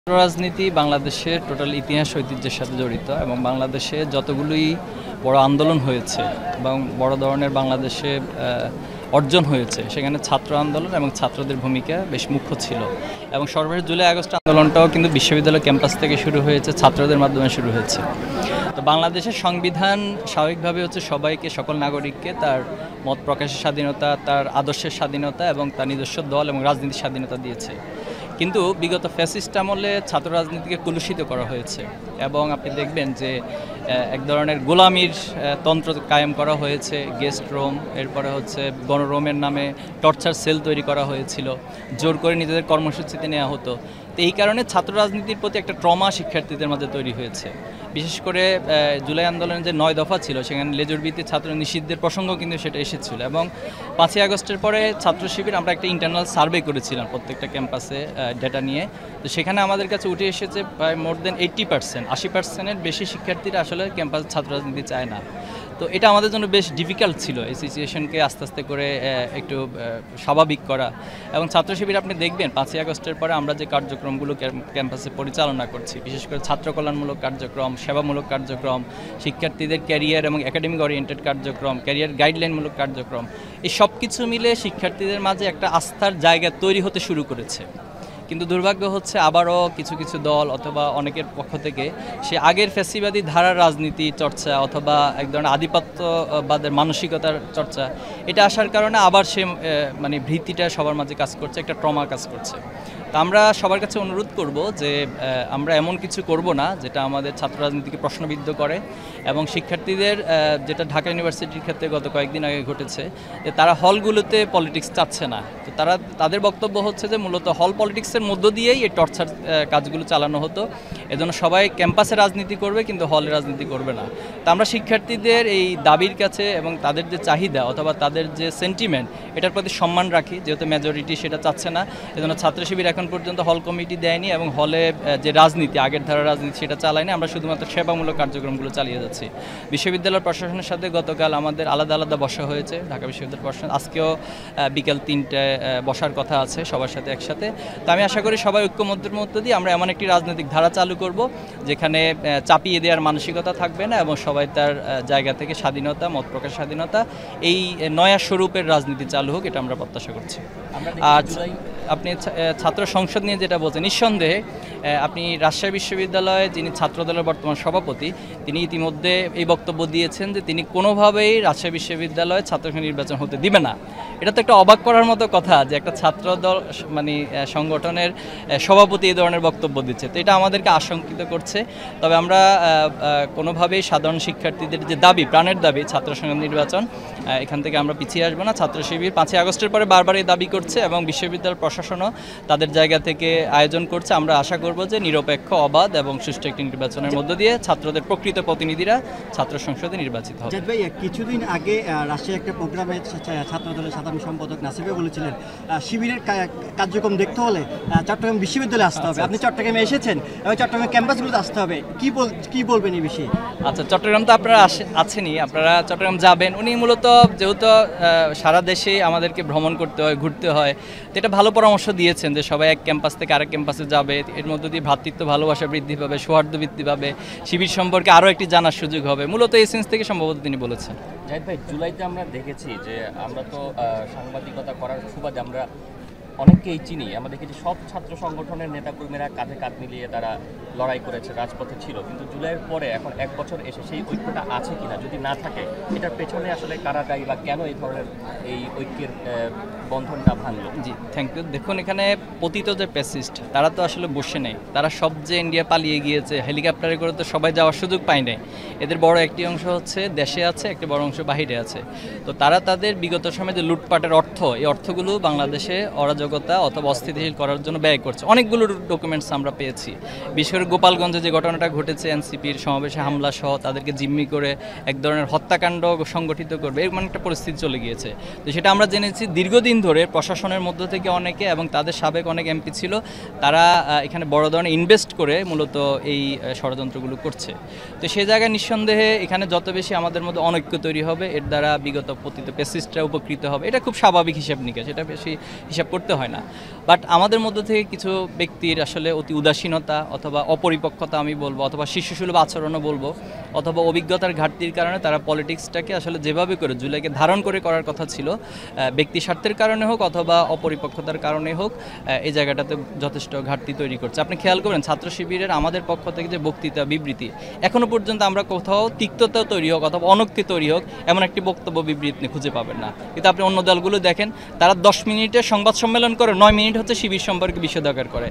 রাজনীতি বাংলাদেশের টোটাল ইতিহাস ঐতিহ্যের সাথে জড়িত এবং বাংলাদেশে যতগুলোই বড় আন্দোলন হয়েছে এবং বড় ধরনের বাংলাদেশে অর্জন হয়েছে সেখানে ছাত্র আন্দোলন এবং ছাত্রদের ভূমিকা বেশ মুখ্য ছিল এবং সর্বশেষ জুলাই আগস্ট আন্দোলনটাও কিন্তু বিশ্ববিদ্যালয় ক্যাম্পাস থেকে শুরু হয়েছে, ছাত্রদের মাধ্যমে শুরু হয়েছে। তো বাংলাদেশের সংবিধান স্বাভাবিকভাবে হচ্ছে সবাইকে, সকল নাগরিককে তার মত প্রকাশের স্বাধীনতা, তার আদর্শের স্বাধীনতা এবং তার নিজস্ব দল এবং রাজনীতির স্বাধীনতা দিয়েছে। কিন্তু বিগত ফ্যাসিস্ট আমলে ছাত্র রাজনীতিকে কলুষিত করা হয়েছে এবং আপনি দেখবেন যে এক ধরনের গোলামির তন্ত্র কায়েম করা হয়েছে। গেস্ট রুম, এরপরে হচ্ছে গণরুমের নামে টর্চার সেল তৈরি করা হয়েছিল, জোর করে নিজেদের কর্মসূচিতে নেওয়া হতো। তো এই কারণে ছাত্র রাজনীতির প্রতি একটা ট্রমা শিক্ষার্থীদের মাঝে তৈরি হয়েছে। বিশেষ করে জুলাই আন্দোলনের যে 9 দফা ছিল সেখানে লেজুরভিত্তিক ছাত্র নিষিদ্ধের প্রসঙ্গ কিন্তু সেটা এসেছিল এবং 5ই আগস্টের পরে ছাত্র শিবির আমরা একটা ইন্টারনাল সার্ভে করেছিলাম প্রত্যেকটা ক্যাম্পাসে ডেটা নিয়ে। তো সেখানে আমাদের কাছে উঠে এসেছে প্রায় মোর দেন 80%, 80%-এর বেশি শিক্ষার্থীরা আসলে ক্যাম্পাসে ছাত্র রাজনীতি চায় না। তো এটা আমাদের জন্য বেশ ডিফিকাল্ট ছিল এই সিচুয়েশনকে আস্তে আস্তে করে একটু স্বাভাবিক করা। এবং ছাত্র শিবির আপনি দেখবেন 5ই আগস্টের পরে আমরা যে কার্যক্রমগুলো ক্যাম্পাসে পরিচালনা করছি, বিশেষ করে ছাত্র কল্যাণমূলক কার্যক্রম, সেবামূলক কার্যক্রম, শিক্ষার্থীদের ক্যারিয়ার এবং একাডেমিক ওরিয়েন্টেড কার্যক্রম, ক্যারিয়ার গাইডলাইনমূলক কার্যক্রম, এই সব কিছু মিলে শিক্ষার্থীদের মাঝে একটা আস্থার জায়গা তৈরি হতে শুরু করেছে। কিন্তু দুর্ভাগ্য হচ্ছে আবারও কিছু কিছু দল অথবা অনেকের পক্ষ থেকে সে আগের ফ্যাসিবাদী ধারার রাজনীতি চর্চা অথবা এক ধরনের আধিপত্যবাদের মানসিকতার চর্চা, এটা আসার কারণে আবার সে মানে ভীতিটা সবার মাঝে কাজ করছে, একটা ট্রমা কাজ করছে। তা আমরা সবার কাছে অনুরোধ করব যে আমরা এমন কিছু করব না যেটা আমাদের ছাত্র রাজনীতিকে প্রশ্নবিদ্ধ করে এবং শিক্ষার্থীদের যেটা ঢাকা ইউনিভার্সিটির ক্ষেত্রে গত কয়েকদিন আগে ঘটেছে যে তারা হলগুলোতে পলিটিক্স চাচ্ছে না। তো তাদের বক্তব্য হচ্ছে যে মূলত হল পলিটিক্সের মধ্য দিয়েই এই টর্চার কাজগুলো চালানো হতো, এজন্য সবাই ক্যাম্পাসে রাজনীতি করবে কিন্তু হলে রাজনীতি করবে না। তা আমরা শিক্ষার্থীদের এই দাবির কাছে এবং তাদের যে চাহিদা অথবা তাদের যে সেন্টিমেন্ট এটার প্রতি সম্মান রাখি, যেহেতু মেজরিটি সেটা চাচ্ছে না। এজন্য ছাত্র শিবির এখন পর্যন্ত হল কমিটি দেয়নি এবং হলে যে রাজনীতি, আগের ধারা রাজনীতি সেটা চালায়নি। আমরা শুধুমাত্র সেবামূলক কার্যক্রমগুলো চালিয়ে যাচ্ছি। বিশ্ববিদ্যালয় প্রশাসনের সাথে গতকাল আমাদের আলাদা আলাদা বসা হয়েছে, ঢাকা বিশ্ববিদ্যালয় প্রশাসন আজকেও বিকেল 3টায় বসার কথা আছে সবার সাথে একসাথে। তো আমি আশা করি সবাই ঐক্যমত্যের মধ্য দিয়ে আমরা এমন একটি রাজনৈতিক ধারা চালু করব যেখানে চাপিয়ে দেওয়ার মানসিকতা থাকবে না এবং সবাই তার জায়গা থেকে স্বাধীনতা, মত প্রকাশ স্বাধীনতা, এই নয়া স্বরূপের রাজনীতি চালু হোক, এটা আমরা প্রত্যাশা করছি। আর আপনি ছাত্র সংসদ নিয়ে যেটা বলছেন, নিঃসন্দেহে আপনি রাজশাহী বিশ্ববিদ্যালয়ে যিনি ছাত্রদলের বর্তমান সভাপতি, তিনি ইতিমধ্যে এই বক্তব্য দিয়েছেন যে তিনি কোনোভাবেই রাজশাহী বিশ্ববিদ্যালয়ে ছাত্র নির্বাচন হতে দিবে না। এটা তো একটা অবাক করার মতো কথা যে একটা ছাত্রদল মানে সংগঠনের সভাপতি এই ধরনের বক্তব্য দিচ্ছে। তো এটা আমাদেরকে আশঙ্কিত করছে। তবে আমরা কোনোভাবেই সাধারণ শিক্ষার্থীদের যে দাবি, প্রাণের দাবি ছাত্র সংসদ নির্বাচন, এখান থেকে আমরা পিছিয়ে আসবো না। ছাত্র শিবির 5ই আগস্টের পরে বারবার এই দাবি করছে এবং বিশ্ববিদ্যালয় প্রশাসনও তাদের জায়গা থেকে আয়োজন করছে। আমরা আশা করব যে নিরপেক্ষ, অবাধ এবং সুষ্ঠু একটি নির্বাচনের মধ্য দিয়ে ছাত্রদের প্রকৃত প্রতিনিধিরা ছাত্র সংসদে নির্বাচিত হবে। ভাই, কিছুদিন আগে রাজশাহী একটা প্রোগ্রামে ছাত্রদলের সাধারণ সম্পাদক নাসিবে বলেছিলেন শিবিরের কার্যক্রম দেখতে হলে চট্টগ্রাম বিশ্ববিদ্যালয়ে আসতে হবে। আপনি চট্টগ্রামে এসেছেন এবং চট্টগ্রামের ক্যাম্পাসগুলোতে আসতে হবে, কি বলবেন এই বিষয়ে? আচ্ছা, চট্টগ্রাম তো আপনারা আছেনই, আপনারা চট্টগ্রাম যাবেন। উনি মূলত যেহেতু সারা দেশে আমাদেরকে ভ্রমণ করতে হয়, ঘুরতে হয়, তো এটা ভালো পরামর্শ দিয়েছেন যে সবাই এক ক্যাম্পাস থেকে আরেক ক্যাম্পাসে যাবে। এর মধ্য দিয়ে ভ্রাতৃত্ব, ভালোবাসা বৃদ্ধি পাবে, সৌহার্দ্য বৃদ্ধি পাবে, শিবির সম্পর্কে আরও একটি জানার সুযোগ হবে। মূলত এই সেন্স থেকে সম্ভবত তিনি বলেছেন। জাহিদ ভাই, জুলাইতে আমরা দেখেছি যে আমরা তো সাংবাদিকতা করার সুবাদে আমরা অনেককেই চিনি। আমরা দেখেছি সব ছাত্র সংগঠনের নেতাকর্মীরা কাঁধে কাঁধ মিলিয়ে তারা লড়াই করেছে, রাজপথে ছিল। কিন্তু জুলাইয়ের পরে এখন 1 বছর এসে সেই ঐক্যটা আছে কিনা, যদি না থাকে এটার পেছনে আসলে কারা দায়ী বা কেন এই ধরনের এই ঐক্যের বন্ধনটা ভাঙলো? জি, থ্যাংক ইউ। দেখুন, এখানে পতিত যে প্যাসিস্ট তারা তো আসলে বসে নেই, তারা সব যে ইন্ডিয়া পালিয়ে গিয়েছে, হেলিকপ্টারে করে তো সবাই যাওয়ার সুযোগ পায় নাই। এদের বড় একটি অংশ হচ্ছে দেশে আছে, একটি বড় অংশ বাহিরে আছে। তো তারা তাদের বিগত সময়ে যে লুটপাটের অর্থ, এই অর্থগুলো বাংলাদেশে অরাজকতা অথবা অস্থিতিশীল করার জন্য ব্যয় করছে। অনেকগুলো ডকুমেন্টস আমরা পেয়েছি। বিশেষ করে গোপালগঞ্জে যে ঘটনাটা ঘটেছে, এনসিপির সমাবেশে হামলা সহ তাদেরকে জিম্মি করে এক ধরনের হত্যাকাণ্ড সংগঠিত করবে, এরকম একটা পরিস্থিতি চলে গিয়েছে। তো সেটা আমরা জেনেছি দীর্ঘদিন ধরে প্রশাসনের মধ্য থেকে অনেকে এবং তাদের সাবেক অনেক এমপি ছিল, তারা এখানে বড় ধরনের ইনভেস্ট করে মূলত এই ষড়যন্ত্রগুলো করছে। তো সেই জায়গায় নিঃসন্দেহে এখানে যত বেশি আমাদের মধ্যে অনৈক্য তৈরি হবে, এর দ্বারা বিগত পতিত প্যাসিস্টরা উপকৃত হবে। এটা খুব স্বাভাবিক হিসাব নিকাশ, এটা বেশি হিসাব করতে দেখতে হয় না। বাট আমাদের মধ্যে থেকে কিছু ব্যক্তির আসলে অতি উদাসীনতা অথবা অপরিপক্কতা আমি বলবো, অথবা শিশুসুলভ আচরণও বলবো, অথবা অভিজ্ঞতার ঘাটতির কারণে তারা পলিটিক্সটাকে আসলে যেভাবে করে জুলাইকে ধারণ করে করার কথা ছিল, ব্যক্তি স্বার্থের কারণে হোক অথবা অপরিপক্কতার কারণে হোক, এই জায়গাটাতে যথেষ্ট ঘাটতি তৈরি করছে। আপনি খেয়াল করেন ছাত্র শিবিরের আমাদের পক্ষ থেকে যে বক্তৃতা বিবৃতি, এখনো পর্যন্ত আমরা কোথাও তিক্ততা তৈরি হোক অথবা অনক্তি তৈরি হোক এমন একটি বক্তব্য বিবৃতি খুঁজে পাবেন না। কিন্তু আপনি অন্য দলগুলো দেখেন, তারা 10 মিনিটের সংবাদ সম্মেলন করে 9 মিনিট হচ্ছে শিবির সম্পর্কে বিষোদগার করে।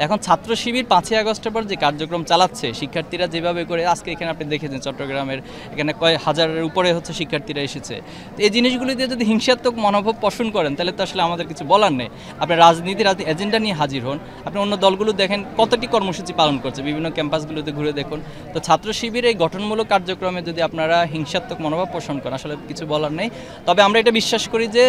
এখন ছাত্র শিবির 5ই আগস্টের পর যে কার্যক্রম চালাচ্ছে, শিক্ষার্থীরা যেভাবে করে, আজকে এখানে আপনি দেখেছেন চট্টগ্রামের এখানে কয়েক হাজারের উপরে হচ্ছে শিক্ষার্থীরা এসেছে। তো এই জিনিসগুলি দিয়ে যদি হিংসাত্মক মনোভাব পোষণ করেন তাহলে তো আসলে আমাদের কিছু বলার নেই। আপনি রাজনীতির এজেন্ডা নিয়ে হাজির হন, আপনি অন্য দলগুলো দেখেন কতটি কর্মসূচি পালন করছে, বিভিন্ন ক্যাম্পাসগুলোতে ঘুরে দেখুন। তো ছাত্র শিবির এই গঠনমূলক কার্যক্রমে যদি আপনারা হিংসাত্মক মনোভাব পোষণ করেন আসলে কিছু বলার নেই। তবে আমরা এটা বিশ্বাস করি যে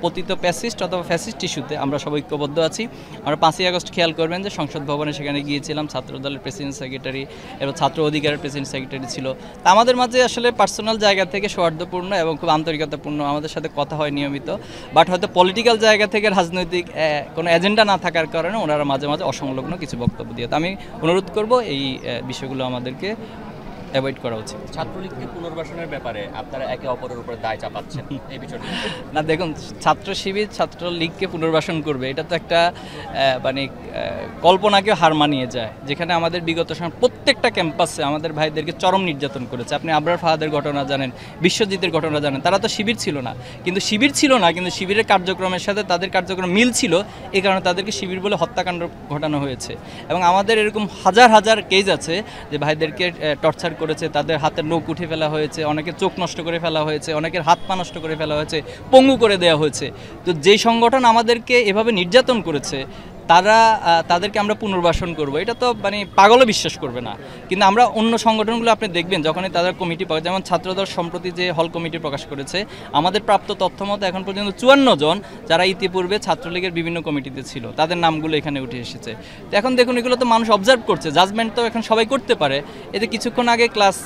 পতিত প্যাসিস্ট অথবা ফ্যাসিস্ট ইস্যুতে আমরা সবাই ঐক্যবদ্ধ আছি। আমরা 5ই আগস্ট খেয়াল করবেন যে সংসদ ভবনে সেখানে গিয়েছিলাম, ছাত্র দলের প্রেসিডেন্ট সেক্রেটারি এবং ছাত্র অধিকারের প্রেসিডেন্ট সেক্রেটারি ছিল। তা আমাদের মাঝে আসলে পার্সোনাল জায়গা থেকে সৌহার্দ্যপূর্ণ এবং খুব আন্তরিকতাপূর্ণ আমাদের সাথে কথা হয় নিয়মিত। বাট হয়তো পলিটিক্যাল জায়গা থেকে রাজনৈতিক কোনো এজেন্ডা না থাকার কারণে ওনারা মাঝে মাঝে অসংলগ্ন কিছু বক্তব্য দিয়ে। তো আমি অনুরোধ করব এই বিষয়গুলো আমাদেরকে অ্যাভয়েড করা উচিত। ছাত্রলীগকে পুনর্বাসনের ব্যাপারে আপনারা একে অপরের উপরে দায় চাপাচ্ছেন, এই বিষয়টি না দেখুন, ছাত্র শিবির ছাত্রলীগকে পুনর্বাসন করবে এটা তো একটা মানে কল্পনাকে হার মানিয়ে যায়, যেখানে আমাদের বিগত সময় প্রত্যেকটা ক্যাম্পাসে আমাদের ভাইদেরকে চরম নির্যাতন করেছে। আপনি আবরার ফাহাদের ঘটনা জানেন, বিশ্বজিতের ঘটনা জানেন। তারা তো শিবির ছিল না, কিন্তু শিবিরের কার্যক্রমের সাথে তাদের কার্যক্রম মিল ছিল, এই কারণে তাদেরকে শিবির বলে হত্যাকাণ্ড ঘটানো হয়েছে। এবং আমাদের এরকম হাজার হাজার কেস আছে যে ভাইদেরকে টর্চার করেছে, তাদের হাতের নখ উঠে ফেলা হয়েছে, অনেকের চোখ নষ্ট করে ফেলা হয়েছে, অনেকের হাত পা নষ্ট করে ফেলা হয়েছে, পঙ্গু করে দেওয়া হয়েছে। তো যেই সংগঠন আমাদেরকে এভাবে নির্যাতন করেছে তাদেরকে আমরা পুনর্বাসন করব, এটা তো মানে পাগলও বিশ্বাস করবে না। কিন্তু আমরা অন্য সংগঠনগুলো আপনি দেখবেন যখনই তাদের কমিটি পাওয়া, যেমন ছাত্রদল সম্প্রতি যে হল কমিটি প্রকাশ করেছে, আমাদের প্রাপ্ত তথ্য মতো এখন পর্যন্ত 54 জন যারা ইতিপূর্বে ছাত্রলীগের বিভিন্ন কমিটিতে ছিল, তাদের নামগুলো এখানে উঠে এসেছে। তো এখন দেখুন এগুলো তো মানুষ অবজার্ভ করছে, জাজমেন্ট তো এখন সবাই করতে পারে। এতে কিছুক্ষণ আগে ক্লাস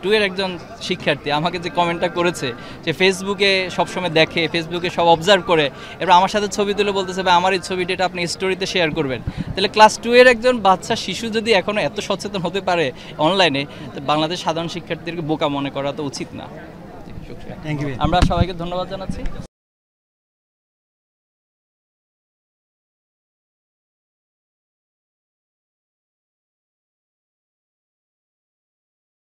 2 এর একজন শিক্ষার্থী আমাকে যে কমেন্টটা করেছে, যে ফেসবুকে সবসময় দেখে, ফেসবুকে সব অবজার্ভ করে, এবার আমার সাথে ছবি তুলে বলতেছে ভাই আমার এই ছবিটা আপনি স্টোরিতে শেয়ার করবেন। তাহলে ক্লাস 2 এর একজন বাচ্চা শিশু যদি এখনো এত সচেতন হতে পারে অনলাইনে, তো বাংলাদেশ সাধারণ শিক্ষার্থীদেরকে বোকা মনে করা তো উচিত না। Thank you. আমরা সবাইকে ধন্যবাদ জানাচ্ছি।